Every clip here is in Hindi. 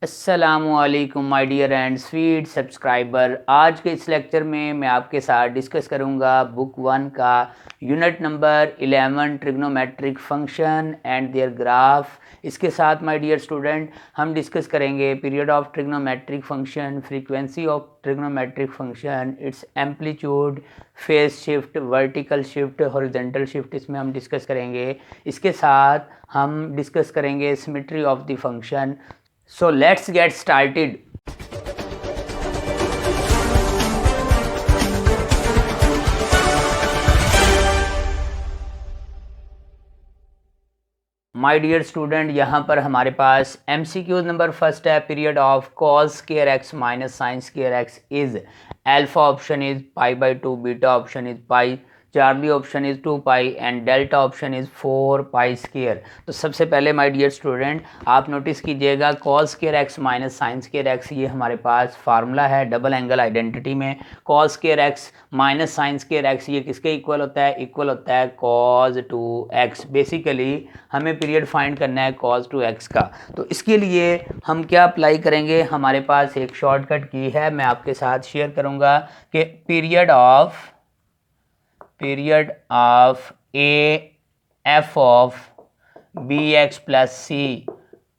अस्सलामुअलैकुम my dear and sweet subscriber. आज के इस लेक्चर में मैं आपके साथ डिस्कस करूंगा बुक 1 का unit number 11 trigonometric function and their graph. इसके साथ माय डियर स्टूडेंट हम डिस्कस करेंगे period of trigonometric function, frequency of trigonometric function, it's amplitude, phase shift, vertical shift, horizontal shift, इसमें हम डिस्कस करेंगे। इसके साथ हम डिस्कस करेंगे symmetry of the function. So let's get started. My dear student, यहाँ पर हमारे पास MCQ नंबर फर्स्ट है। Period of cos square x minus sine square x is alpha option is π/2, beta option is pi, Charlie option is 2 pi and delta option is 4 pi square. तो सबसे पहले माय डियर स्टूडेंट आप नोटिस कीजिएगा cos square x minus sine square x, ये हमारे पास फार्मूला है डबल एंगल आइडेंटिटी में। Cos square x minus sine square x ये किसके इक्वल होता है? इक्वल होता है cos 2x। बेसिकली हमें पीरियड फाइंड करना है cos 2x का। तो इसके लिए हम क्या अप्लाई करेंगे? हमारे पास एक शॉर्टकट की है, मैं आपके साथ शेयर करूंगा कि period of a f of b x plus c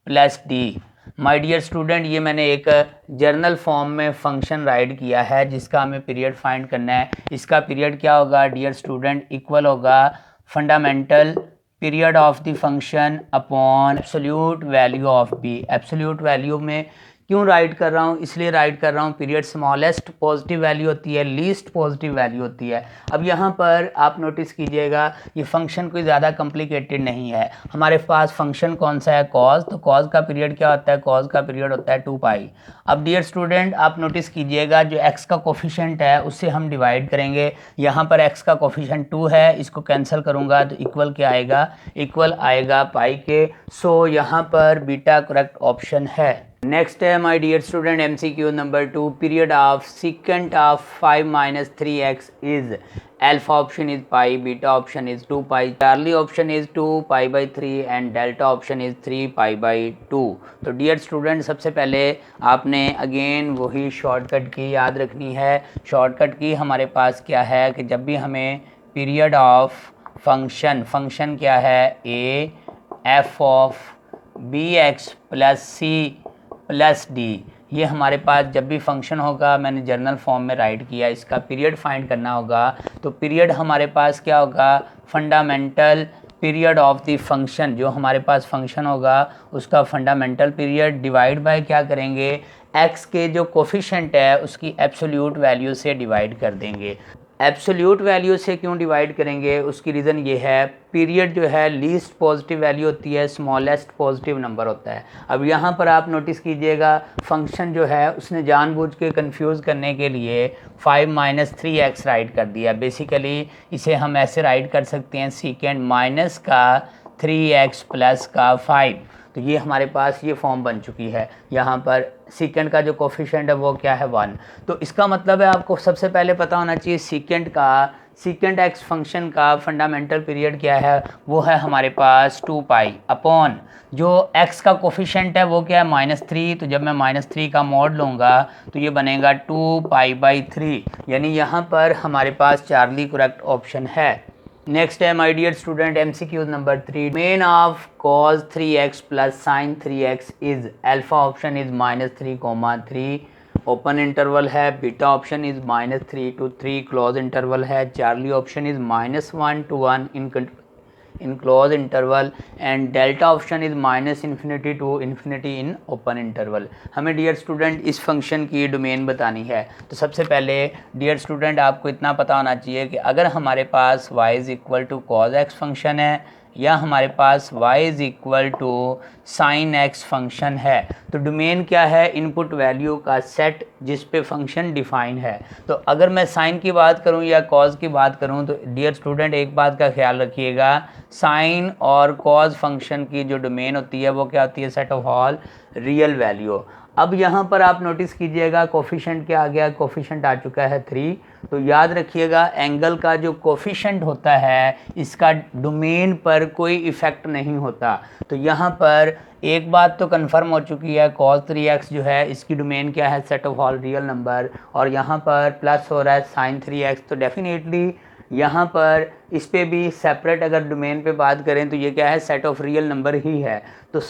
plus d. My dear student, ये मैंने एक जर्नल फॉर्म में फंक्शन राइट किया है जिसका हमें पीरियड फाइंड करना है। इसका पीरियड क्या होगा डियर स्टूडेंट? इक्वल होगा fundamental period of the function upon absolute value of b. Absolute value में क्यों राइट कर रहा हूँ? इसलिए राइट कर रहा हूँ पीरियड स्मॉलेस्ट पॉजिटिव वैल्यू होती है, लीस्ट पॉजिटिव वैल्यू होती है। अब यहाँ पर आप नोटिस कीजिएगा ये फंक्शन कोई ज़्यादा कॉम्प्लिकेटेड नहीं है। हमारे पास फंक्शन कौन सा है? कॉस। तो कॉस का पीरियड क्या होता है? कॉस का पीरियड होता है 2 पाई। अब डियर स्टूडेंट आप नोटिस कीजिएगा जो एक्स का कोफिशिएंट है उससे हम डिवाइड करेंगे। यहाँ पर एक्स का कोफिशिएंट 2 है, इसको कैंसिल करूँगा तो इक्वल क्या आएगा? इक्वल आएगा पाई के। सो यहाँ पर बीटा करेक्ट ऑप्शन है। नेक्स्ट है my dear student MCQ number 2, period of second of 5 minus 3x is alpha option is pi, beta option is 2 pi, Charlie option is 2 पाई/3 एंड डेल्टा ऑप्शन इज 3 पाई/2। तो डियर स्टूडेंट सबसे पहले आपने अगेन वही शॉर्टकट की याद रखनी है। शॉर्टकट की हमारे पास क्या है कि जब भी हमें पीरियड ऑफ फंक्शन क्या है? A f of b x plus c plus d, ये हमारे पास जब भी फंक्शन होगा, मैंने जर्नल फॉर्म में राइट किया, इसका पीरियड फाइंड करना होगा। तो पीरियड हमारे पास क्या होगा? Fundamental period of the function, जो हमारे पास फंक्शन होगा उसका फंडामेंटल पीरियड डिवाइड बाय क्या करेंगे? एक्स के जो कोफिशिएंट है उसकी एब्सोल्यूट वैल्यू से डिवाइड कर देंगे। एब्सोल्यूट वैल्यू से क्यों डिवाइड करेंगे? उसकी रीज़न ये है पीरियड जो है लीस्ट पॉजिटिव वैल्यू होती है, स्मॉलेस्ट पॉजिटिव नंबर होता है। अब यहाँ पर आप नोटिस कीजिएगा फंक्शन जो है उसने जानबूझ के कंफ्यूज करने के लिए 5 माइनस 3x राइट कर दिया। बेसिकली इसे हम ऐसे राइट कर सकते हैं सीकेंड माइनस का 3x प्लस का 5। तो ये हमारे पास ये फॉर्म बन चुकी है। यहाँ पर सीकेंड का जो कोफिशिएंट है वो क्या है? 1। तो इसका मतलब है आपको सबसे पहले पता होना चाहिए सीकेंड एक्स फंक्शन का फंडामेंटल पीरियड क्या है? वो है हमारे पास 2 पाई अपॉन जो एक्स का कोफिशिएंट है वो क्या है? -3। तो जब मैं -3 का मॉड लूँगा तो ये बनेगा 2 पाई/3, यानी यहाँ पर हमारे पास चार्ली करेक्ट ऑप्शन है। नेक्स्ट है my dear student MCQ number 3, main of cos 3x plus sin 3x is alpha option is -3, open interval है, beta option is -3 to 3 close interval है, Charlie option is -1 to 1 in close interval and delta option is -∞ to ∞ in open interval. हमें डियर स्टूडेंट इस फंक्शन की डोमेन बतानी है। तो सबसे पहले डियर स्टूडेंट आपको इतना पता होना चाहिए कि अगर हमारे पास y is equal to cos x function है या हमारे पास y is equal to sine x function है, तो डोमेन क्या है? इनपुट वैल्यू का सेट जिस पे फंक्शन डिफाइन है। तो अगर मैं साइन की बात करूं या कॉज की बात करूं तो डियर स्टूडेंट एक बात का ख्याल रखिएगा, साइन और कॉज फंक्शन की जो डोमेन होती है वो क्या होती है? Set of all real value. अब यहाँ पर आप नोटिस कीजिएगा कोफिशेंट क्या आ गया, कोफिशेंट आ चुका है 3। तो याद रखिएगा एंगल का जो कोफिशेंट होता है इसका डोमेन पर कोई इफ़ेक्ट नहीं होता। तो यहाँ पर एक बात तो कंफर्म हो चुकी है, cos 3x जो है इसकी डोमेन क्या है, set of all real number, और यहाँ पर प्लस हो रहा है sin 3x। तो डेफिनेटली यहाँ पर इस पे भी सेपरेट अगर डोमेन पे बात करें तो ये क्या है, सेट ऑफ रियल नंबर ही है। तो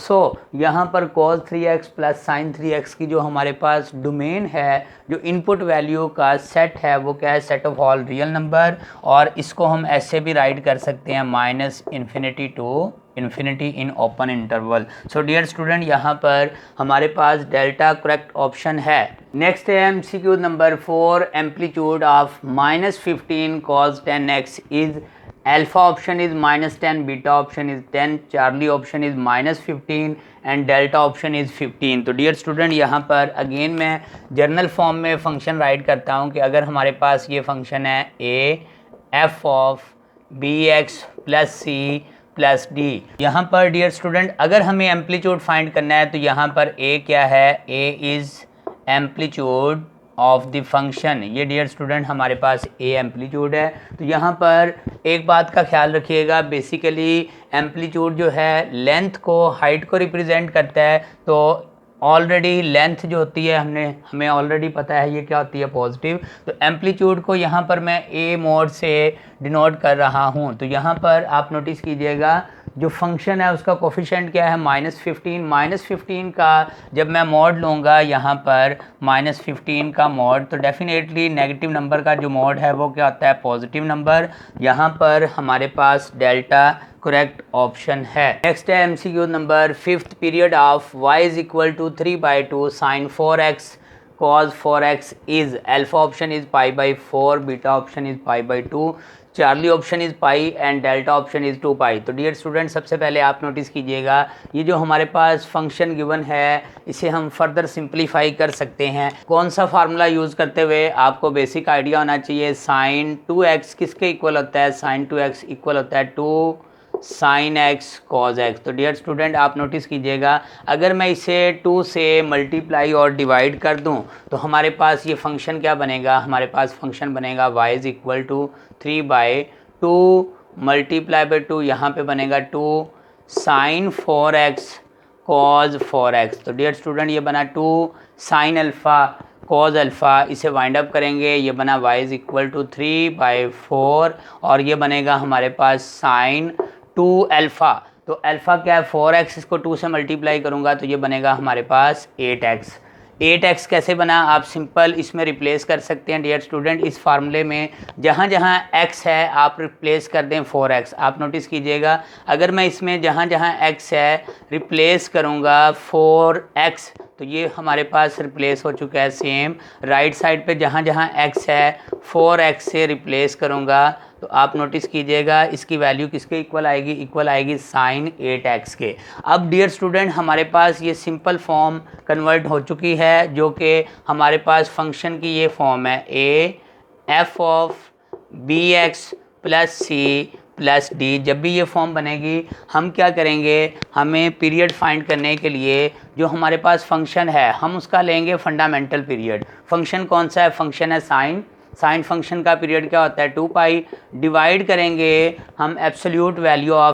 यहाँ पर cos 3x plus sin 3x की जो हमारे पास डोमेन है, जो इनपुट वैल्यू का सेट है वो क्या है, set of all real number. और इसको हम ऐसे भी राइट कर सकते हैं -∞ to infinity in open interval. So dear student यहाँ पर हमारे पास डेल्टा करेक्ट ऑप्शन है। नेक्स्ट है MCQ number 4, amplitude of -15 cos 10x is alpha option is -10, beta option is 10, charlie option is -15 and delta option is 15। तो डियर स्टूडेंट यहाँ पर अगेन मैं जर्नल फॉर्म में फंक्शन राइट करता हूँ कि अगर हमारे पास ये फंक्शन है f of bx plus c plus d. यहाँ पर डियर स्टूडेंट अगर हमें एम्पलीट्यूड फाइंड करना है तो यहाँ पर a क्या है, a is amplitude of the function. ये डियर स्टूडेंट हमारे पास a एम्पलीट्यूड है। तो यहाँ पर एक बात का ख्याल रखिएगा, बेसिकली एम्पलीट्यूड जो है लेंथ को, हाइट को रिप्रेजेंट करता है। तो ऑलरेडी लेंथ जो होती है हमें ऑलरेडी पता है ये क्या होती है, पॉजिटिव। तो एम्पलीट्यूड को यहाँ पर मैं a मोड से डिनोट कर रहा हूँ। तो यहाँ पर आप नोटिस कीजिएगा जो फंक्शन है उसका कोफिशिएंट क्या है, -15। -15 का जब मैं मॉड लूँगा यहाँ पर -15 का मॉड, तो डेफिनेटली नेगेटिव नंबर का जो मॉड है वो क्या होता है, पॉजिटिव नंबर। यहाँ पर हमारे पास डेल्टा करेक्ट ऑप्शन है। नेक्स्ट है MCQ number 5th, period of y is equal to 3/2 sin 4x cos 4x is alpha option is π/4, beta option is π/2, Charlie option is pi and delta option is 2 pi. तो डियर स्टूडेंट सबसे पहले आप नोटिस कीजिएगा ये जो हमारे पास फंक्शन गिवन है इसे हम फर्दर सिंप्लीफाई कर सकते हैं। कौन सा फार्मूला यूज़ करते हुए, आपको बेसिक आइडिया होना चाहिए। sin 2x किसके इक्वल होता है, sin 2x इक्वल होता है 2 sin x cos x। तो डियर स्टूडेंट आप नोटिस कीजिएगा अगर मैं इसे 2 से मल्टीप्लाई और डिवाइड कर दूं तो हमारे पास ये फंक्शन क्या बनेगा, हमारे पास फंक्शन बनेगा y is equal to 3/2 multiply by 2, यहाँ पे बनेगा 2 sin 4x cos 4x। तो डियर स्टूडेंट ये बना 2 sin अल्फ़ा cos अल्फ़ा, इसे वाइंड अप करेंगे ये बना y इज इक्वल टू 3/4 और ये बनेगा हमारे पास sin 2 अल्फ़ा। तो अल्फ़ा क्या है 4x, इसको 2 से मल्टीप्लाई करूँगा तो ये बनेगा हमारे पास 8x। 8x कैसे बना, आप सिंपल इसमें रिप्लेस कर सकते हैं डियर स्टूडेंट। इस फार्मूले में जहाँ जहाँ x है आप रिप्लेस कर दें 4x। आप नोटिस कीजिएगा अगर मैं इसमें जहाँ जहाँ x है रिप्लेस करूँगा 4x तो ये हमारे पास रिप्लेस हो चुका है। सेम राइट साइड पे जहाँ जहाँ x है 4x से रिप्लेस करूँगा तो आप नोटिस कीजिएगा इसकी वैल्यू किसके इक्वल आएगी, इक्वल आएगी sin 8x के। अब डियर स्टूडेंट हमारे पास ये सिंपल फॉर्म कन्वर्ट हो चुकी है जो कि हमारे पास फंक्शन की ये फॉर्म है f of bx plus c plus D. जब भी ये फॉर्म बनेगी हम क्या करेंगे, हमें पीरियड फाइंड करने के लिए जो हमारे पास फंक्शन है हम उसका लेंगे फंडामेंटल पीरियड। फंक्शन कौन सा है, फंक्शन है साइन फंक्शन का पीरियड क्या होता है 2 पाई, डिवाइड करेंगे हम एब्सोल्यूट वैल्यू ऑफ,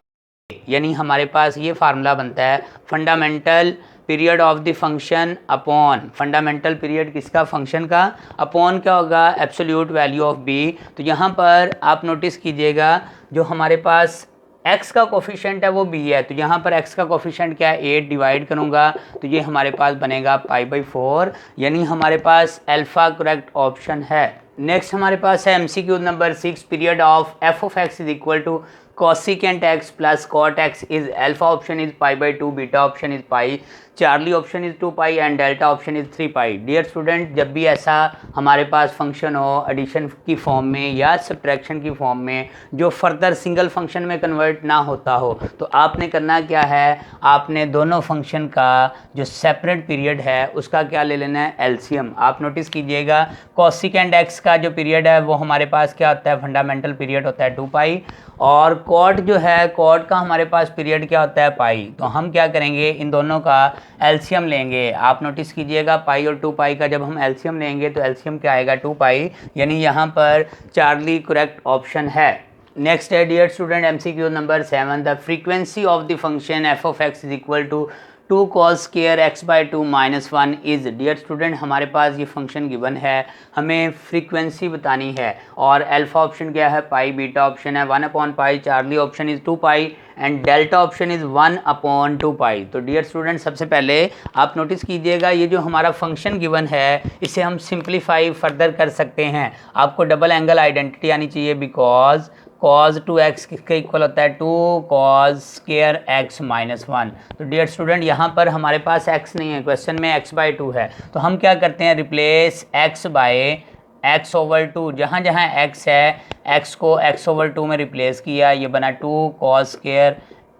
यानी हमारे पास ये फार्मूला बनता है fundamental period of the function upon, fundamental period किसका, फंक्शन का, अपॉन क्या होगा एब्सोल्यूट वैल्यू ऑफ बी। तो यहाँ पर आप नोटिस कीजिएगा जो हमारे पास x का कोफिशिएंट है वो b है। तो यहाँ पर x का कोफिशिएंट क्या है 8, डिवाइड करूँगा तो ये हमारे पास बनेगा π/4, यानी हमारे पास अल्फ़ा करेक्ट ऑप्शन है। नेक्स्ट हमारे पास है MCQ number 6, period of f of x is equal to cosecant x plus cot x is alpha option is π/2, beta option is pi, Charlie option is 2 pi and delta option is 3 pi. Dear student जब भी ऐसा हमारे पास फंक्शन हो एडिशन की फॉर्म में या सब्ट्रैक्शन की फॉर्म में जो फर्दर सिंगल फंक्शन में कन्वर्ट ना होता हो तो आपने करना क्या है, आपने दोनों फंक्शन का जो सेपरेट पीरियड है उसका क्या ले लेना है, एलसीएम। आप नोटिस कीजिएगा cosecant x का जो पीरियड है वो हमारे पास क्या होता है, फंडामेंटल पीरियड होता है 2 पाई, और कॉट जो है, कॉट का हमारे पास पीरियड क्या होता है पाई। तो हम क्या करेंगे, इन दोनों का एलसीएम लेंगे। आप नोटिस कीजिएगा पाई और 2 पाई का जब हम एलसीएम लेंगे तो एलसीएम क्या आएगा 2 पाई, यानी यहाँ पर चार्ली करेक्ट ऑप्शन है। नेक्स्ट है dear student MCQ number 7, the frequency of the function f of x is equal to 2 cos square x by 2 minus 1 is. Dear student हमारे पास ये फंक्शन गिवन है, हमें फ्रीक्वेंसी बतानी है और अल्फा ऑप्शन क्या है पाई, बीटा ऑप्शन है 1 upon pi, Charlie option is 2 pi and delta option is 1 upon 2 pi. तो डियर स्टूडेंट सबसे पहले आप नोटिस कीजिएगा ये जो हमारा फंक्शन गिवन है इसे हम सिंप्लीफाई फर्दर कर सकते हैं। आपको डबल एंगल आइडेंटिटी आनी चाहिए, बिकॉज cos 2x किसके इक्वल होता है 2 cos स्केयर x माइनस 1। तो डियर स्टूडेंट यहाँ पर हमारे पास x नहीं है, क्वेश्चन में x बाई 2 है, तो हम क्या करते हैं replace x by x over 2। जहाँ जहाँ x है x को x ओवर 2 में रिप्लेस किया, ये बना 2 cos square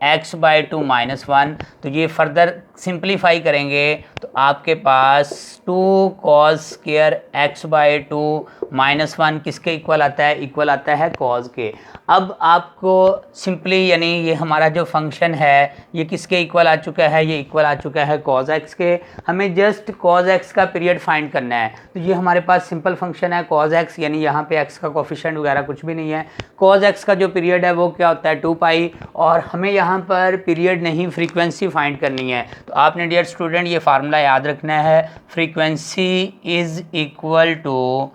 x by 2 minus 1। तो ये फर्दर सिंप्लीफाई करेंगे तो आपके पास 2 cos square x by 2 minus 1 किसके इक्वल आता है, इक्वल आता है cos के। अब आपको सिंपली यानी ये हमारा जो फंक्शन है ये किसके इक्वल आ चुका है, ये इक्वल आ चुका है cos x के। हमें जस्ट cos x का पीरियड फाइंड करना है, तो ये हमारे पास सिंपल फंक्शन है cos x, यानी यहाँ पे x का कोफिशिएंट वगैरह कुछ भी नहीं है। cos x का जो पीरियड है वो क्या होता है 2 पाई, और हमें यहाँ पर पीरियड नहीं फ्रीक्वेंसी फाइंड करनी है। तो आपने डियर स्टूडेंट ये फार्मूला याद रखना है, frequency is equal to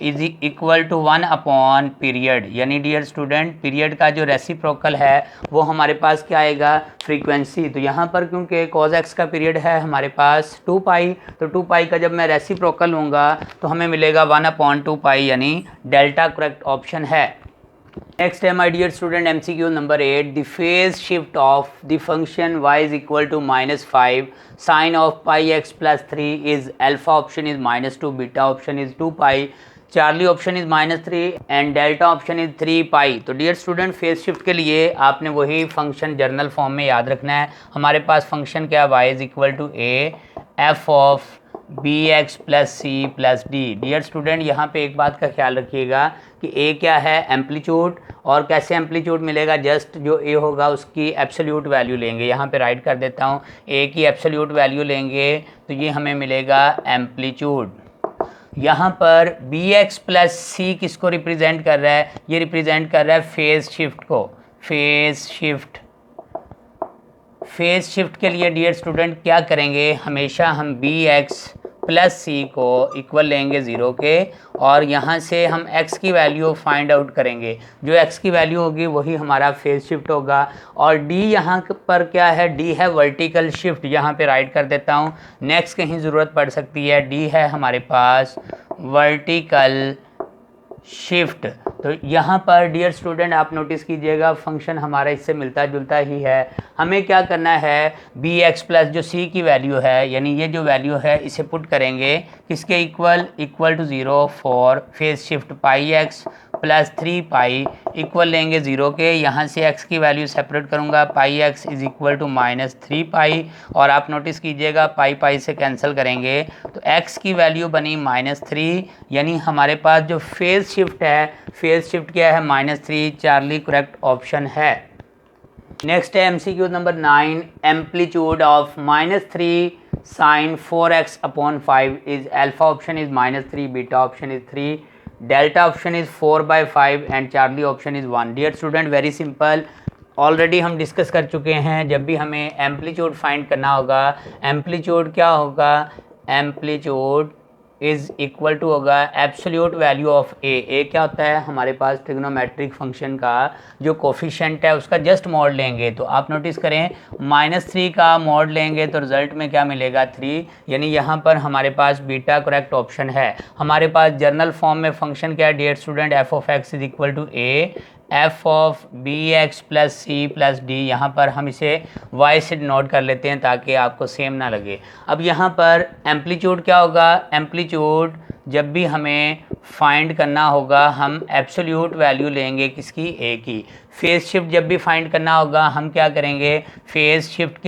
1 upon period, यानी डियर स्टूडेंट पीरियड का जो रेसिप्रोकल है वो हमारे पास क्या आएगा फ्रीक्वेंसी। तो यहाँ पर क्योंकि cos x का पीरियड है हमारे पास 2 पाई, तो 2 पाई का जब मैं रेसिप्रोकल लूँगा तो हमें मिलेगा 1 अपॉन 2 पाई, यानी डेल्टा करेक्ट ऑप्शन है। नेक्स्ट है my dear student MCQ number 8, the phase shift of the function y is equal to -5 sine of pi x plus 3 is alpha option is -2, beta option is 2 pi, Charlie option is -3 and delta option is 3 pi. तो डियर स्टूडेंट फेज शिफ्ट के लिए आपने वही फंक्शन जर्नल फॉर्म में याद रखना है। हमारे पास फंक्शन क्या y is equal to a f of bx plus c plus d. Dear student यहाँ पे एक बात का ख्याल रखिएगा कि a क्या है एम्पलीट्यूड, और कैसे एम्पलीट्यूड मिलेगा, जस्ट जो a होगा उसकी एब्सोल्यूट वैल्यू लेंगे। यहाँ पे राइट कर देता हूँ, a की एब्सोल्यूट वैल्यू लेंगे तो ये हमें मिलेगा एम्पलीट्यूड। यहाँ पर bx प्लस सी किसको रिप्रेजेंट कर रहा है, ये रिप्रेजेंट कर रहा है फेज शिफ्ट को। फेज शिफ्ट के लिए डियर स्टूडेंट क्या करेंगे, हमेशा हम bx प्लस सी को इक्वल लेंगे 0 के, और यहाँ से हम x की वैल्यू फाइंड आउट करेंगे। जो x की वैल्यू होगी वही हमारा फेज शिफ्ट होगा। और d यहाँ पर क्या है, d है वर्टिकल शिफ्ट, यहाँ पे राइट कर देता हूँ, नेक्स्ट कहीं ज़रूरत पड़ सकती है, d है हमारे पास वर्टिकल शिफ्ट। तो यहाँ पर डियर स्टूडेंट आप नोटिस कीजिएगा फंक्शन हमारा इससे मिलता जुलता ही है। हमें क्या करना है, bx प्लस जो c की वैल्यू है, यानी ये जो वैल्यू है इसे पुट करेंगे किसके equal to 0 for phase shift pi x plus 3 pi, equal लेंगे 0 के, यहाँ से x की वैल्यू सेपरेट करूँगा, पाई x इज इक्वल टू -3 पाई, और आप नोटिस कीजिएगा पाई पाई से कैंसिल करेंगे तो x की वैल्यू बनी -3, यानी हमारे पास जो फेज शिफ्ट है, फेज शिफ्ट क्या है -3, चार्ली करेक्ट ऑप्शन है। नेक्स्ट है MCQ number 9, amplitude of -3 sine 4x upon 5 is alpha option is -3, beta option is 3, delta option is 4/5 and charlie option is 1। Dear student very simple, already हम डिस्कस कर चुके हैं, जब भी हमें एम्पलीट्यूड फाइंड करना होगा, एम्पलीट्यूड क्या होगा, एम्पलीट्यूड इज़ इक्वल टू होगा एब्सोल्यूट वैल्यू ऑफ ए क्या होता है हमारे पास ट्रिग्नोमेट्रिक फंक्शन का जो कोफिशिएंट है उसका जस्ट मॉड लेंगे। तो आप नोटिस करें -3 का मॉड लेंगे तो रिजल्ट में क्या मिलेगा 3, यानी यहाँ पर हमारे पास बीटा करेक्ट ऑप्शन है। हमारे पास जर्नल फॉर्म में फंक्शन क्या है dear student, f of x is equal to a f of b x plus c plus d. यहाँ पर हम इसे y से नोट कर लेते हैं ताकि आपको सेम ना लगे। अब यहाँ पर एम्पलीट्यूड क्या होगा, एम्पलीट्यूड जब भी हमें फाइंड करना होगा हम एब्सोल्यूट वैल्यू लेंगे किसकी, a की। फेज शिफ्ट जब भी फाइंड करना होगा हम क्या करेंगे, फेज शिफ्ट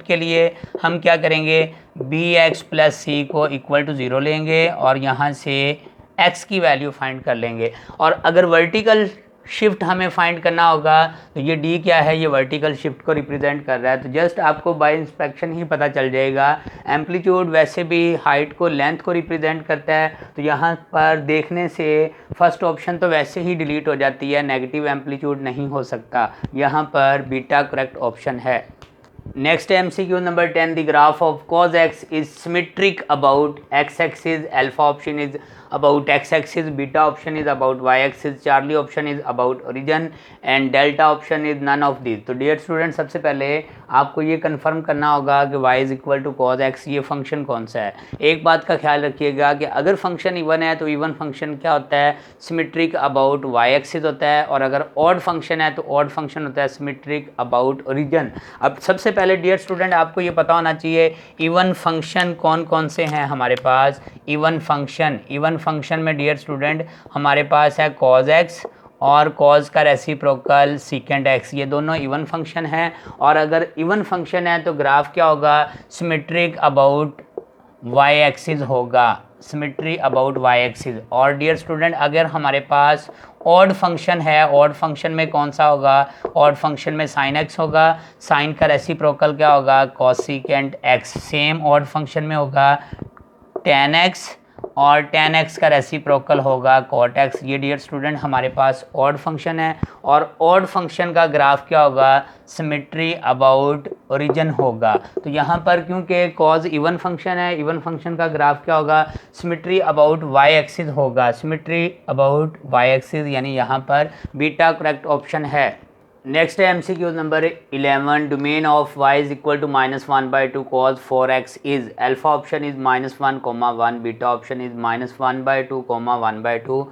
के लिए हम क्या करेंगे, bx प्लस सी को इक्वल टू 0 लेंगे और यहाँ से एक्स की वैल्यू फाइंड कर लेंगे। और अगर वर्टिकल शिफ्ट हमें फाइंड करना होगा तो ये डी क्या है, ये वर्टिकल शिफ्ट को रिप्रेजेंट कर रहा है। तो जस्ट आपको बाय इंस्पेक्शन ही पता चल जाएगा। एम्पलीट्यूड वैसे भी हाइट को, लेंथ को रिप्रेजेंट करता है, तो यहाँ पर देखने से फर्स्ट ऑप्शन तो वैसे ही डिलीट हो जाती है, नेगेटिव एम्पलीट्यूड नहीं हो सकता, यहाँ पर बीटा करेक्ट ऑप्शन है। Next MCQ number 10, the graph of cos x is symmetric about x axis, alpha option is about x axis, beta option is about y axis, charlie option is about origin and delta option is none of these। तो डियर स्टूडेंट सबसे पहले आपको ये कंफर्म करना होगा कि y is equal to cos x ये फंक्शन कौन सा है। एक बात का ख्याल रखिएगा कि अगर फंक्शन इवन है तो इवन फंक्शन क्या होता है, सिमेट्रिक अबाउट y एक्सिस होता है, और अगर ऑड फंक्शन है तो ऑड फंक्शन होता है सिमेट्रिक अबाउट ओरिजिन। अब सबसे पहले डियर स्टूडेंट आपको ये पता होना चाहिए इवन फंक्शन कौन कौन से हैं हमारे पास। इवन फंक्शन में डियर स्टूडेंट हमारे पास है cos x और cos का रेसिप्रोकल secant x, ये दोनों इवन फंक्शन हैं। और अगर इवन फंक्शन है तो ग्राफ क्या होगा, सिमेट्रिक अबाउट y एक्सिस होगा, सिमेट्री अबाउट y एक्सिस। और डियर स्टूडेंट अगर हमारे पास ऑड फंक्शन है, ऑड फंक्शन में कौन सा होगा, ऑड फंक्शन में sin x होगा, sin का रेसिप्रोकल क्या होगा, cosecant x। Same odd function में होगा tan x और tan x का रेसिप्रोकल होगा cot x। ये डियर स्टूडेंट हमारे पास ऑड फंक्शन है, और ऑड फंक्शन का ग्राफ क्या होगा, सिमेट्री अबाउट ओरिजिन होगा। तो यहाँ पर क्योंकि कॉज इवन फंक्शन है, इवन फंक्शन का ग्राफ क्या होगा, सिमेट्री अबाउट y एक्सिस होगा, सिमेट्री अबाउट y एक्सिस, यानी यहाँ पर बीटा करेक्ट ऑप्शन है। नेक्स्ट है MCQ number 11, domain of y is equal to -1/2 cos 4x is, alpha option is -1, 1, beta option is -1/2, 1/2,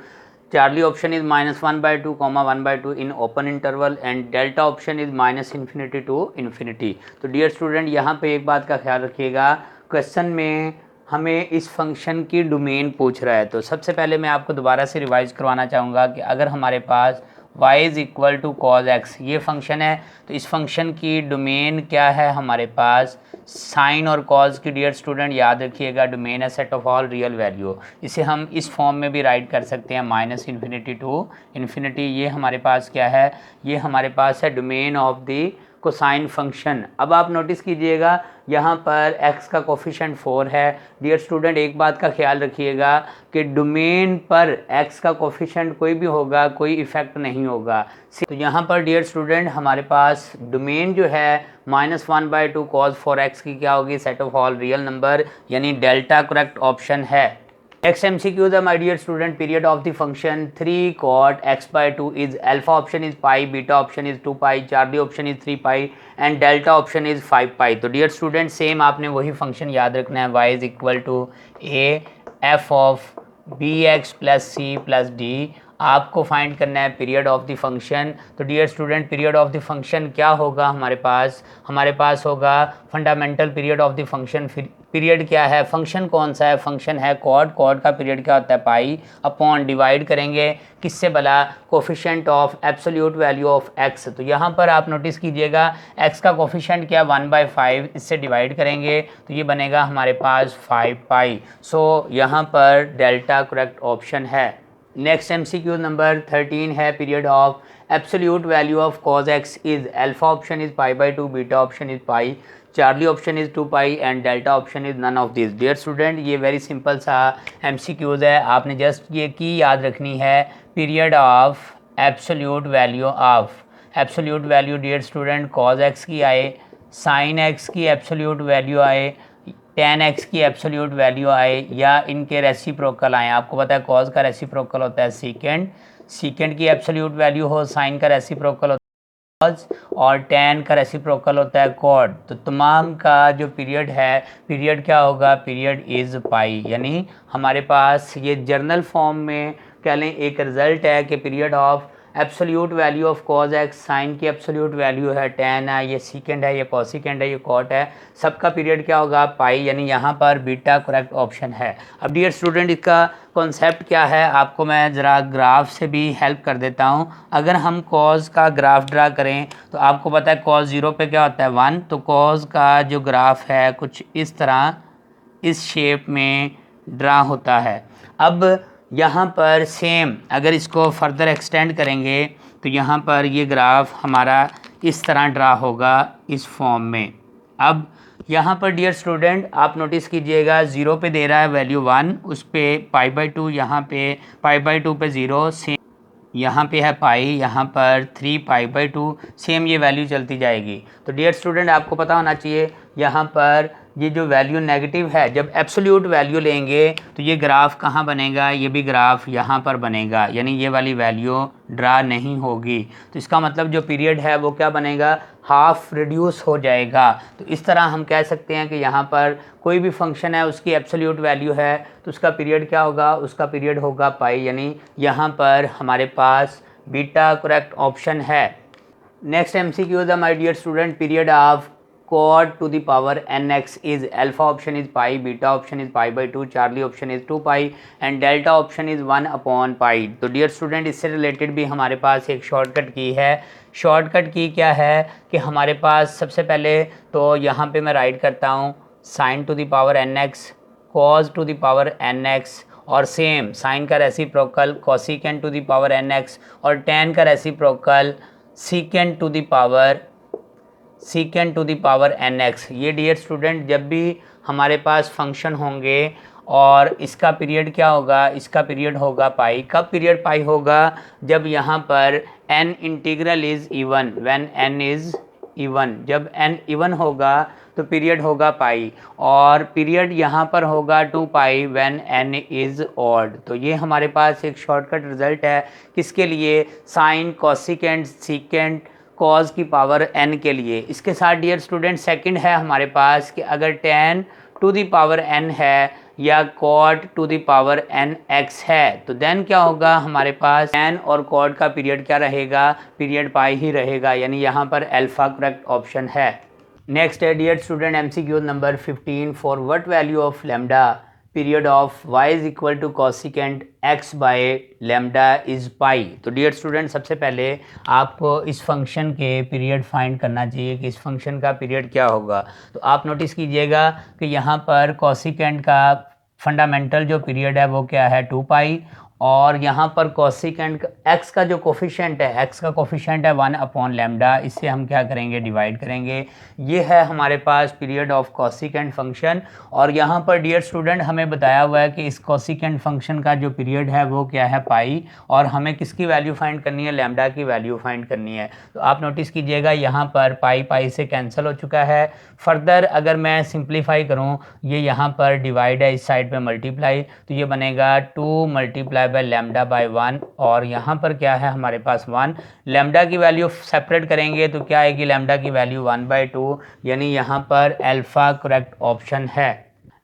charlie option is -1/2, 1/2 in open interval, and delta option is -∞ to ∞। तो डियर स्टूडेंट यहाँ पे एक बात का ख्याल रखिएगा, क्वेश्चन में हमें इस फंक्शन की डोमेन पूछ रहा है। तो सबसे पहले मैं आपको दोबारा से रिवाइज करवाना चाहूँगा कि अगर हमारे पास y is equal to cos x ये फंक्शन है, तो इस फंक्शन की डोमेन क्या है हमारे पास, साइन और कॉज की डियर स्टूडेंट याद रखिएगा डोमेन है set of all real value. इसे हम इस फॉर्म में भी राइट कर सकते हैं -∞ टू ∞। ये हमारे पास क्या है, ये हमारे पास है domain of the cosine function. अब आप नोटिस कीजिएगा यहाँ पर x का कोफिशिएंट 4 है। डियर स्टूडेंट एक बात का ख्याल रखिएगा कि डोमेन पर x का कोफिशिएंट कोई भी होगा, कोई इफ़ेक्ट नहीं होगा। तो यहाँ पर डियर स्टूडेंट हमारे पास डोमेन जो है -1/2 cos 4x की क्या होगी, set of all real number, यानी डेल्टा करेक्ट ऑप्शन है। Next MCQ the my dear student, period of the function 3 cot x/2 is, alpha option is pi, beta option is 2 pi, charlie option is 3 pi and delta option is 5 pi। तो डियर स्टूडेंट सेम आपने वही फंक्शन याद रखना है, y is equal to a f of bx plus c plus d। आपको फाइंड करना है पीरियड ऑफ द फंक्शन। तो dear student period of the function क्या होगा हमारे पास होगा fundamental period of the function. Period क्या है, फंक्शन कौन सा है, फंक्शन है कॉड का पीरियड क्या होता है पाई अपॉन, डिवाइड करेंगे किससे भला, coefficient of absolute value of x। तो यहाँ पर आप नोटिस कीजिएगा x का कोफिशिएंट क्या 1/5, इससे डिवाइड करेंगे तो ये बनेगा हमारे पास 5 पाई। सो यहाँ पर डेल्टा करेक्ट ऑप्शन है। नेक्स्ट MCQ नंबर 13 है, period of absolute value of cos x is, alpha option is π/2, beta option is pi, Charlie option is 2 pi and delta option is none of this. Dear student ये वेरी सिंपल सा MCQs है, आपने जस्ट ये की याद रखनी है, period of absolute value dear student cos x की आए, sin x की एब्सोल्यूट वैल्यू आए, tan x की एब्सोल्यूट वैल्यू आए, या इनके रेसिप्रोकल आए। आपको पता है cos का रेसिप्रोकल होता है सीकेंड की एब्सोल्यूट वैल्यू हो, sin का रेसिप्रोकल होता है और tan का रेसिप्रोकल होता है कॉड। तो तमाम का जो पीरियड है, पीरियड क्या होगा, पीरियड इज़ पाई। यानी हमारे पास ये जर्नल फॉर्म में कह लें एक रिज़ल्ट है कि period of absolute value of cos x, sine की एब्सोल्यूट वैल्यू है tan है, ये सीकेंड है, ये कोसिकेंड है, ये कॉट है, सबका पीरियड क्या होगा पाई, यानी यहाँ पर बीटा करेक्ट ऑप्शन है। अब डियर स्टूडेंट इसका कॉन्सेप्ट क्या है, आपको मैं ज़रा ग्राफ से भी हेल्प कर देता हूँ। अगर हम cos का ग्राफ ड्रा करें तो आपको पता है cos 0 पे क्या होता है 1, तो cos का जो ग्राफ है कुछ इस तरह इस शेप में ड्रा होता है। अब यहाँ पर सेम अगर इसको फर्दर एक्सटेंड करेंगे तो यहाँ पर ये ग्राफ हमारा इस तरह ड्रा होगा इस फॉर्म में। अब यहाँ पर डियर स्टूडेंट आप नोटिस कीजिएगा 0 पे दे रहा है वैल्यू 1, उस पे π/2, यहाँ पे π/2 पे 0, सेम यहाँ पे है पाई, यहाँ पर 3π/2, सेम ये वैल्यू चलती जाएगी। तो डियर स्टूडेंट आपको पता होना चाहिए यहाँ पर ये जो वैल्यू नेगेटिव है, जब एब्सोल्यूट वैल्यू लेंगे तो ये ग्राफ कहाँ बनेगा, ये भी ग्राफ यहाँ पर बनेगा, यानी ये वाली वैल्यू ड्रा नहीं होगी। तो इसका मतलब जो पीरियड है वो क्या बनेगा, हाफ रिड्यूस हो जाएगा। तो इस तरह हम कह सकते हैं कि यहाँ पर कोई भी फंक्शन है उसकी एब्सोल्यूट वैल्यू है तो उसका पीरियड क्या होगा, उसका पीरियड होगा पाई, यानी यहाँ पर हमारे पास बीटा करेक्ट ऑप्शन है। Next MCQ the my dear student, period of cot to the power nx is alpha option is pi, beta option is π/2, charlie option is 2 pi and delta option is 1 upon pi। तो डियर स्टूडेंट इससे रिलेटेड भी हमारे पास एक शॉर्टकट की है। शॉर्टकट की क्या है कि हमारे पास सबसे पहले तो यहाँ पे मैं राइट करता हूँ sin to the power nx, cos to the power nx और सेम साइन का reciprocal cosecant to the power nx और tan का reciprocal secant to the power nx। ये डियर स्टूडेंट जब भी हमारे पास फंक्शन होंगे और इसका पीरियड क्या होगा, इसका पीरियड होगा पाई। कब पीरियड पाई होगा, जब यहाँ पर n integral is even, when n is even, जब n इवन होगा तो पीरियड होगा पाई और पीरियड यहाँ पर होगा 2 पाई व्हेन n इज़ ऑड। तो ये हमारे पास एक शॉर्टकट रिजल्ट है किसके लिए, साइन कोसिकेंट सीकेंट कॉज की पावर n के लिए। इसके साथ डियर स्टूडेंट सेकंड है हमारे पास कि अगर tan to the power n है या cot to the power nx है तो देन क्या होगा, हमारे पास tan और cot का पीरियड क्या रहेगा, पीरियड पाई ही रहेगा, यानी यहाँ पर अल्फा करेक्ट ऑप्शन है। नेक्स्ट है dear student MCQ number 15, for what value of lambda period of y is equal to cosecant x by lambda is pi. तो डियर स्टूडेंट सबसे पहले आपको इस फंक्शन के पीरियड फाइंड करना चाहिए कि इस फंक्शन का पीरियड क्या होगा। तो आप नोटिस कीजिएगा कि यहाँ पर कोसिकेंट का फंडामेंटल जो पीरियड है वो क्या है 2 पाई और यहाँ पर कोसिकेंट x का जो कोफिशिएंट है, x का कोफिशिएंट है 1 अपॉन लैम्डा, इससे हम क्या करेंगे, डिवाइड करेंगे। ये है हमारे पास पीरियड ऑफ कोसिकेंट फंक्शन और यहाँ पर डियर स्टूडेंट हमें बताया हुआ है कि इस कोसिकेंट फंक्शन का जो पीरियड है वो क्या है पाई और हमें किसकी वैल्यू फाइंड करनी है, लैम्डा की वैल्यू फाइंड करनी है। तो आप नोटिस कीजिएगा यहाँ पर पाई पाई से कैंसिल हो चुका है। फर्दर अगर मैं सिंप्लीफाई करूँ, ये यहाँ पर डिवाइड है, इस साइड पे मल्टीप्लाई, तो ये बनेगा 2 मल्टीप्लाई बाय लैम्डा बाय 1 और यहाँ पर क्या है हमारे पास 1। लैम्डा की वैल्यू सेपरेट करेंगे तो क्या आएगी, लैम्डा की वैल्यू 1/2, यानी यहाँ पर अल्फा करेक्ट ऑप्शन है।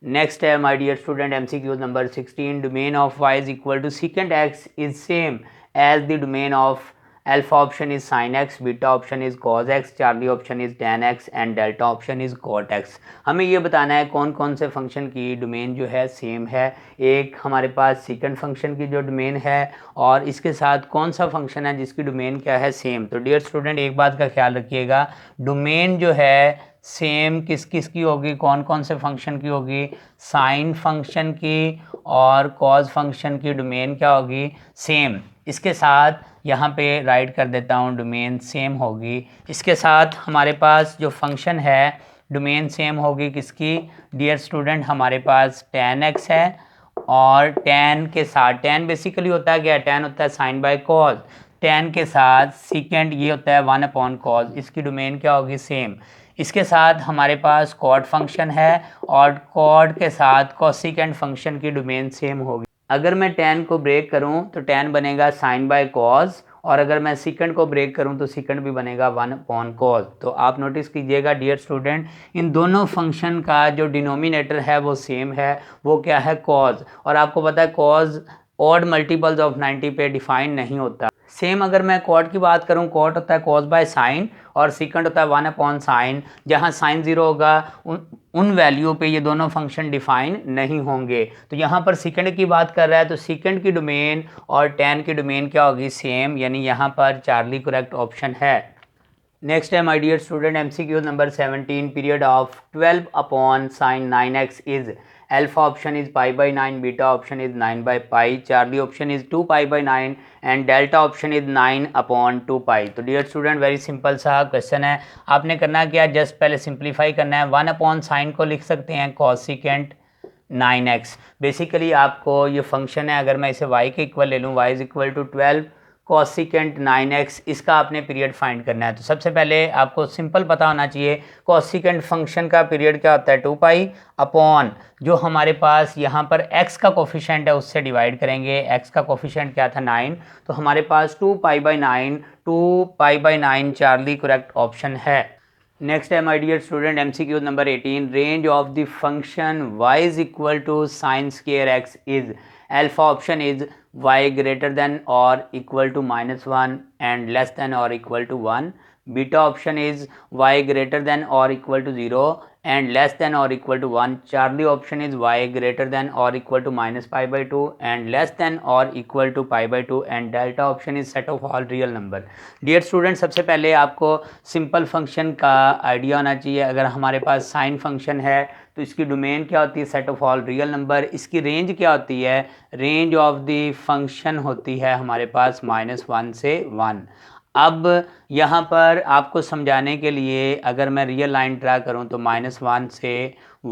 नेक्स्ट है my dear student MCQ number 16, domain of y is equal to secant x is same as the domain of alpha option is sine x, beta option is cos x, charlie option is tan x and delta option is cot x। हमें ये बताना है कौन कौन से फंक्शन की डोमेन जो है सेम है। एक हमारे पास सेकंड फंक्शन की जो डोमेन है और इसके साथ कौन सा फंक्शन है जिसकी डोमेन क्या है, सेम। तो डियर स्टूडेंट एक बात का ख्याल रखिएगा, डोमेन जो है सेम किस किस की होगी, कौन कौन से फंक्शन की होगी, साइन फंक्शन की और कॉस फंक्शन की डोमेन क्या होगी, सेम। इसके साथ यहाँ पे राइट कर देता हूँ डोमेन सेम होगी। इसके साथ हमारे पास जो फंक्शन है डोमेन सेम होगी किसकी, डियर स्टूडेंट हमारे पास tan x है और tan के साथ, tan बेसिकली होता है क्या, tan होता है साइन बाय कॉस, tan के साथ सीकेंट ये होता है 1 अपॉन कॉस, इसकी डोमेन क्या होगी, सेम। इसके साथ हमारे पास कॉट फंक्शन है और कॉट के साथ कोसिकेंट फंक्शन की डोमेन सेम होगी। अगर मैं tan को ब्रेक करूं तो tan बनेगा साइन बाय कॉस और अगर मैं सीकेंट को ब्रेक करूं तो सीकेंट भी बनेगा 1 अपॉन कॉस। तो आप नोटिस कीजिएगा डियर स्टूडेंट इन दोनों फंक्शन का जो डिनोमिनेटर है वो सेम है, वो क्या है, कॉस। और आपको पता है कॉस ऑड मल्टीपल्स ऑफ 90 पे डिफाइन नहीं होता। सेम अगर मैं कॉट की बात करूं, कॉट होता है कॉस बाय साइन और सीकेंट होता है 1 अपॉन साइन। जहां साइन 0 होगा उन वैल्यू पे ये दोनों फंक्शन डिफाइन नहीं होंगे। तो यहाँ पर सीकेंट की बात कर रहा है तो सीकेंट की डोमेन और tan की डोमेन क्या होगी, सेम, यानी यहाँ पर चार्ली करेक्ट ऑप्शन है। नेक्स्ट है my dear student MCQ number 17 period of 12 upon sine 9x is alpha option is pi by 9, beta option is 9 by pi, Charlie option is 2 pi by 9 and delta option is 9 upon 2 pi. तो डियर स्टूडेंट वेरी सिंपल सा क्वेश्चन है, आपने करना क्या, जस्ट पहले सिंप्लीफाई करना है। 1 अपॉन साइन को लिख सकते हैं कॉसिकेंट 9x। बेसिकली आपको ये फंक्शन है, अगर मैं इसे y के इक्वल ले लूँ, y is equal to 12 cosecant 9x, इसका आपने पीरियड फाइंड करना है। तो सबसे पहले आपको सिंपल पता होना चाहिए कॉसिकेंट फंक्शन का पीरियड क्या होता है, 2 पाई अपॉन जो हमारे पास यहाँ पर x का कोफिशिएंट है उससे डिवाइड करेंगे। x का कोफिशिएंट क्या था, 9, तो हमारे पास 2 pi by 9, 2 pi by 9 charlie correct option है। नेक्स्ट है my dear student MCQ number 18 range of the function y is equal to sine square x is alpha option is y greater than or equal to -1 and less than or equal to 1, beta option is y greater than or equal to 0 and less than or equal to 1, charlie option is y greater than or equal to minus pi by 2 and less than or equal to pi by 2 and delta option is set of all real number। Dear student सबसे पहले आपको सिंपल फंक्शन का आइडिया होना चाहिए। अगर हमारे पास साइन फंक्शन है तो इसकी डोमेन क्या होती है, set of all real number. इसकी रेंज क्या होती है, रेंज ऑफ द फंक्शन होती है हमारे पास -1 से 1। अब यहाँ पर आपको समझाने के लिए अगर मैं रियल लाइन ड्रा करूँ तो -1 से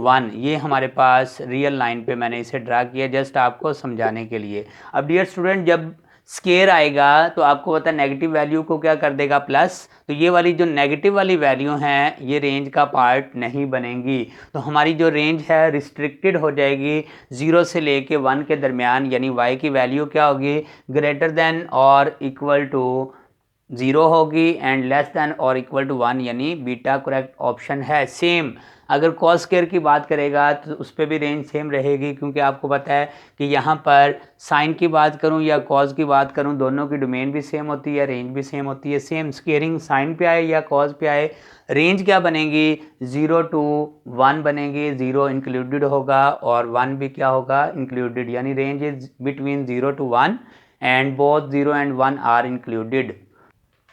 1 ये हमारे पास रियल लाइन पे मैंने इसे ड्रा किया जस्ट आपको समझाने के लिए। अब डियर स्टूडेंट जब स्केयर आएगा तो आपको पता है नेगेटिव वैल्यू को क्या कर देगा, प्लस, तो ये वाली जो नेगेटिव वाली वैल्यू हैं ये रेंज का पार्ट नहीं बनेंगी। तो हमारी जो रेंज है रिस्ट्रिक्टेड हो जाएगी 0 से लेके 1 के दरमियान, यानी y की वैल्यू क्या होगी, ग्रेटर देन और इक्वल टू 0 होगी एंड लेस देन और इक्वल टू 1, यानी बीटा करेक्ट ऑप्शन है। सेम अगर कॉस स्क्वायर की बात करेगा तो उस पर भी रेंज सेम रहेगी, क्योंकि आपको पता है कि यहाँ पर साइन की बात करूँ या कॉस की बात करूँ दोनों की डोमेन भी सेम होती है, रेंज भी सेम होती है। सेम स्क्वेयरिंग साइन पे आए या कॉस पे आए रेंज क्या बनेगी, 0 to 1 बनेगी, 0 इंक्लूडेड होगा और 1 भी क्या होगा, इंक्लूडेड, यानी range is between 0 to 1 and both 0 and 1 are included.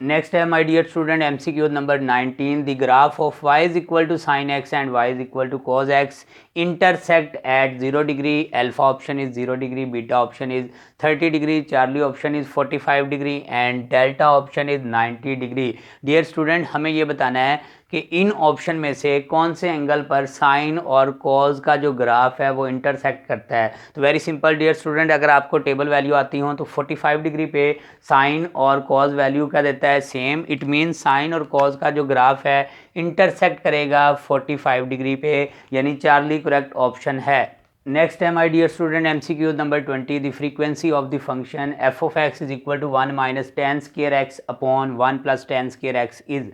Next है my dear student MCQ number 19 the graph of y is equal to sine x and y is equal to cos x intersect at 0 degree, alpha option is 0 degree, beta option is 30 degree, Charlie option is 45 degree and delta option is 90 degree. Dear student हमें ये बताना है कि इन ऑप्शन में से कौन से एंगल पर साइन और कॉज का जो ग्राफ है वो इंटरसेक्ट करता है। तो वेरी सिंपल डियर स्टूडेंट, अगर आपको टेबल वैल्यू आती हो तो 45 डिग्री पे साइन और कॉज वैल्यू क्या देता है, सेम। इट मीन साइन और कॉज का जो ग्राफ है इंटरसेक्ट करेगा 45 डिग्री पे, यानी चार्ली करेक्ट ऑप्शन है। नेक्स्ट है my dear student MCQ number 20 the frequency of the function f of x is equal to 1 minus ten square x upon 1 plus ten square x is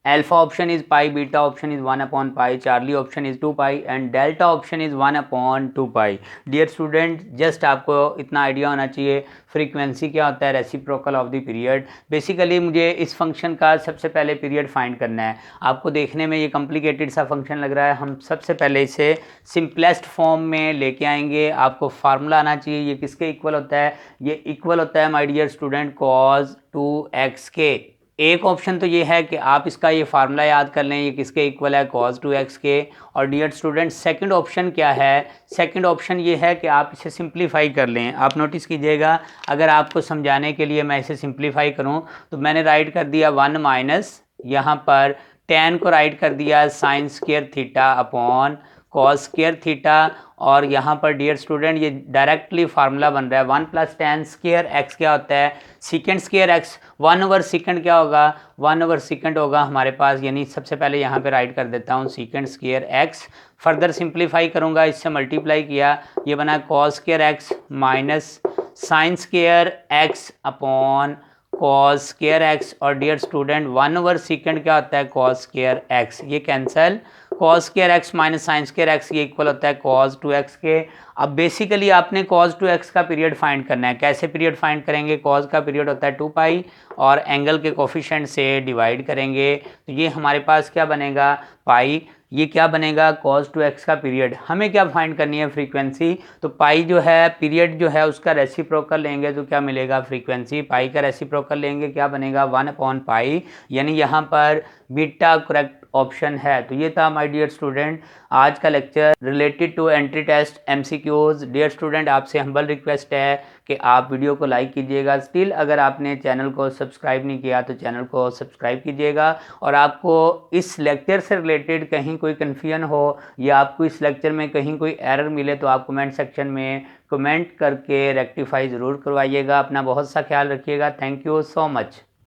alpha option is pi, beta option is 1 upon pi, Charlie option is 2 pi and delta option is 1 upon 2 pi. Dear student just आपको इतना आइडिया होना चाहिए फ्रीक्वेंसी क्या होता है, reciprocal of the period. Basically मुझे इस फंक्शन का सबसे पहले पीरियड फाइंड करना है। आपको देखने में ये कॉम्प्लिकेटेड सा फंक्शन लग रहा है, हम सबसे पहले इसे सिंपलेस्ट फॉर्म में लेके आएंगे। आपको फार्मूला आना चाहिए, ये किसके इक्वल होता है, ये इक्वल होता है my dear student cos 2x के। एक ऑप्शन तो ये है कि आप इसका ये फार्मूला याद कर लें, ये किसके इक्वल है, cos 2x के। और डियर स्टूडेंट सेकंड ऑप्शन क्या है, सेकंड ऑप्शन ये है कि आप इसे सिंप्लीफाई कर लें। आप नोटिस कीजिएगा, अगर आपको समझाने के लिए मैं इसे सिंप्लीफाई करूं तो मैंने राइट कर दिया 1 माइनस, यहाँ पर tan को राइट कर दिया sine square theta upon cos square theta, और यहाँ पर डियर स्टूडेंट ये डायरेक्टली फार्मूला बन रहा है 1 प्लस टेन स्क्वायर एक्स क्या होता है, secant square x, 1 over second क्या होगा, 1 ओवर सेकंड होगा हमारे पास, यानी सबसे पहले यहाँ पे राइट कर देता हूँ secant square x. Further simplify करूँगा, इससे मल्टीप्लाई किया, ये बना cos square x minus sine square x upon cos square x, और डियर स्टूडेंट 1 ओवर सेकंड क्या होता है, कॉस स्क्वायर एक्स, ये cancel, cos square x minus sine square x ये इक्वल होता है cos 2x के। अब बेसिकली आपने cos 2x का पीरियड फाइंड करना है। कैसे पीरियड फाइंड करेंगे, cos का पीरियड होता है 2 पाई और एंगल के कोफिशिएंट से डिवाइड करेंगे, तो ये हमारे पास क्या बनेगा, पाई, ये क्या बनेगा cos 2x का पीरियड। हमें क्या फाइंड करनी है फ्रीक्वेंसी, तो पाई जो है पीरियड जो है उसका रेसिप्रोकल लेंगे तो क्या मिलेगा फ्रीक्वेंसी, पाई का रेसिप्रोकल लेंगे क्या बनेगा 1/पाई, यानी यहाँ पर बीटा करेक्ट ऑप्शन है। तो ये था माय डियर स्टूडेंट आज का lecture related to entry test MCQs. Dear student आपसे हम्बल रिक्वेस्ट है कि आप वीडियो को लाइक कीजिएगा। स्टिल अगर आपने चैनल को सब्सक्राइब नहीं किया तो चैनल को सब्सक्राइब कीजिएगा। और आपको इस लेक्चर से रिलेटेड कहीं कोई कन्फ्यूजन हो या आपको इस लेक्चर में कहीं कोई एरर मिले तो आप कमेंट सेक्शन में कमेंट करके रेक्टिफाई ज़रूर करवाइएगा। अपना बहुत सा ख्याल रखिएगा। Thank you so much.